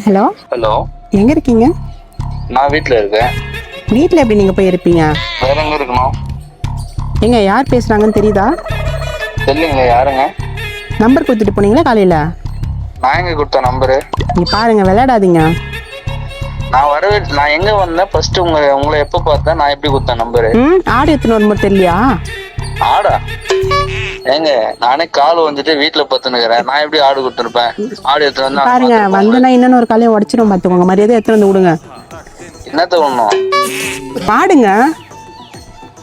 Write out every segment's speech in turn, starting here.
Hello. Hello. எங்க இருக்கீங்க? நான் வீட்ல இருக்கேன். வீட்ல எப்படி நீங்க போய் இருப்பீங்க? வேற எங்க இருக்கணும்? எங்க யார் பேசுறாங்கன்னு தெரியுதா? தெரியலங்க. யாருங்க? நம்பர் கொடுத்துட்டு போனீங்களா காலையில? நான் எங்க கொடுத்த நம்பரு? நீ பாருங்க, விளையாடாதீங்க. நான் எங்க வந்தேன் ஃபர்ஸ்ட்? உங்களை எப்ப பார்த்தேன்? நான் எப்படி கொடுத்தேன் நம்பரு? ஆடு எத்தனை வரும்போது தெரியலையா? ஆடா? ஏங்க, நானே கால் வந்துட்டு வீட்டுல பத்துனுக்கிறேன். நான் எப்படி ஆடு கொடுத்துருப்பேன்? ஆடு எடுத்து வந்து பாருங்க, வந்தனா இன்னொன்னு ஒரு காலையும் உடச்சிடும் பாத்துக்கோங்க. மரியாதை எடுத்து வந்து விடுங்க. என்னத்த ஒண்ணும் பாடுங்க.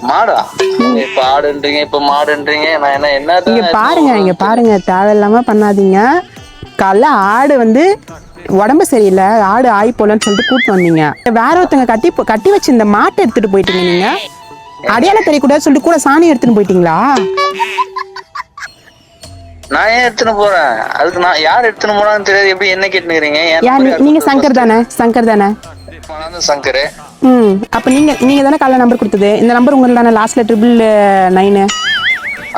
மாடா? இப்ப ஆடுன்றீங்க, இப்ப மாடுன்றீங்க. நான் என்ன இங்க பாருங்க, இங்க பாருங்க, தேவையில்லாம பண்ணாதீங்க. காலைல ஆடு வந்து உடம்பு சரியில்லை, ஆடு ஆய் போலன்னு சொல்லிட்டு கூப்பிட்டு வந்தீங்க. வேற ஒருத்தங்க கட்டி வச்சு இந்த மாட்டை எடுத்துட்டு போயிட்டீங்க. நீங்க அடையாளம் தெரியக்கூடாது சொல்லிட்டு கூட சாணி எடுத்துட்டு போயிட்டீங்களா? நான் ஏன் எடுத்துன்னு போறேன்? அதுக்கு நான் யார் எடுத்துன்னு போனான்னு தெரியாது. எப்படி என்ன கேட்டுக்கிறீங்க? நீங்க சங்கர் தானே? சங்கர் தானே? சங்கரு. அப்ப நீங்க தானே காலைல நம்பர் கொடுத்தது? இந்த நம்பர் உங்களுக்கு தானே? லாஸ்ட்ல 999.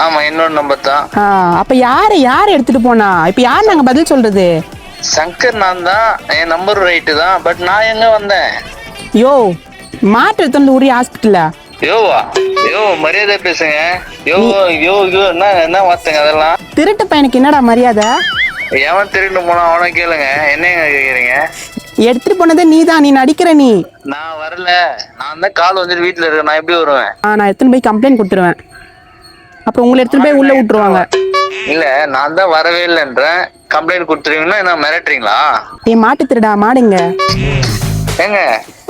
ஆமா, என்னோட நம்பர் தான். அப்ப யாரு எடுத்துட்டு போனா? இப்ப யார் நாங்க பதில் சொல்றது? சங்கர் நான் தான். என் நம்பர் ரைட்டு தான். பட் நான் எங்க வந்தேன்? யோ, மாட்டு எடுத்து வந்து உரிய ஹாஸ்பிட்டல்ல. யோவா? யோ, மரியாதை பேசுங்க. யோ யோ யோ, என்ன வார்த்தைங்க அதெல்லாம்? திருட்டு பையனுக்கு என்னடா மரியாதை? எவன் திருட்டு போனா அவனை கேளுங்க. என்னங்க கேக்குறீங்க? எடுத்துட்டு போனதே நீதான். நீ நடிக்கிற. நீ நான் வரல. நான் தான் கால் வந்துட்டு வீட்டுல இருக்கேன். நான் எப்படி வருவேன்? நான் எடுத்துன்னு போய் கம்ப்ளைண்ட் கொடுத்துருவேன். அப்புறம் உங்களை எடுத்துட்டு போய் உள்ள விட்டுருவாங்க. இல்ல, நான் தான் வரவே இல்லைன்றேன். கம்ப்ளைண்ட் கொடுத்துருவீங்கன்னா என்ன மிரட்டுறீங்களா? மாட்டு திருடா, மாடுங்க. ஏங்க,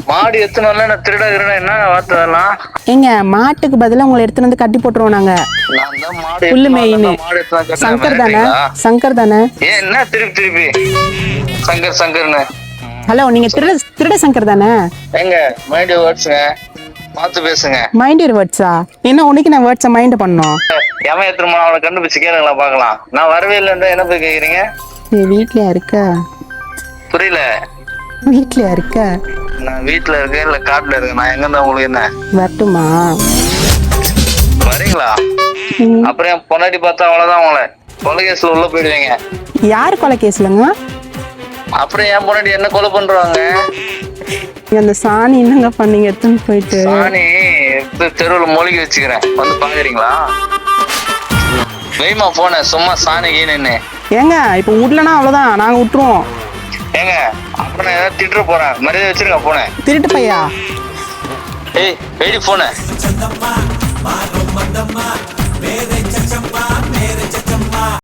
மாடு எத்தனை வரல நான் திருடா என்ன வார்த்தை அதெல்லாம்? ஏங்க, மாட்டுக்கு பதிலா உங்களை எடுத்துட்டு வந்து கட்டி போட்டுருவோம் நாங்க. நான் தான் மாடு புல்லு மெயின். சங்கர் தானே? சங்கர் தானே? ஏன் என்ன திருப்பி சங்கர்னு? ஹலோ, நீங்க திருட சங்கர் தானே? ஏங்க, மைண்ட் வேர்ட்ஸ்ங்க, பார்த்து பேசுங்க. மைண்ட் யுவர் வேர்ட்ஸா? என்ன உனக்கு நான் வேர்ட்ஸை மைண்ட் பண்ணோம்? எவன் எத்தனை மணி அவனை கண்டுபிடிச்சு கேளுங்களா பார்க்கலாம். நான் வரவே இல்லைன்ற என்ன போய் கேக்குறீங்க? நீ வீட்லயா இருக்க? புரியல. வீட்லயா இருக்க? நான் வீட்டுல இருக்கேன், இல்ல காட்டுல இருக்கேன். நான் எங்க இருந்தா உங்களுக்கு என்ன? வரட்டுமா? வரீங்களா? அப்புறம் என் பொண்டாட்டி பார்த்தா அவ்வளவுதான், உங்களை கொலை கேஸ்ல உள்ள போயிடுவீங்க. யாரு கொலை கேஸ்லங்க? அப்புறம் என் பொண்டாட்டி என்ன கொலை பண்றாங்க? அந்த சாணி என்னங்க பண்ணீங்க எடுத்துன்னு போயிட்டு? சாணி தெருவுல மூழ்கி வச்சுக்கிறேன், வந்து பாக்குறீங்களா? வெய்மா போன சும்மா சாணி கீனு. ஏங்க, இப்ப விடலன்னா அவ்வளவுதான், நாங்க விட்டுருவோம். ஏங்க, அப்புறம் நான் ஏதாவது திட்டு போறேன். மரியாதை வச்சிருக்க போனேன். திருட்டு பையா. ஏய், வெயிடி போன.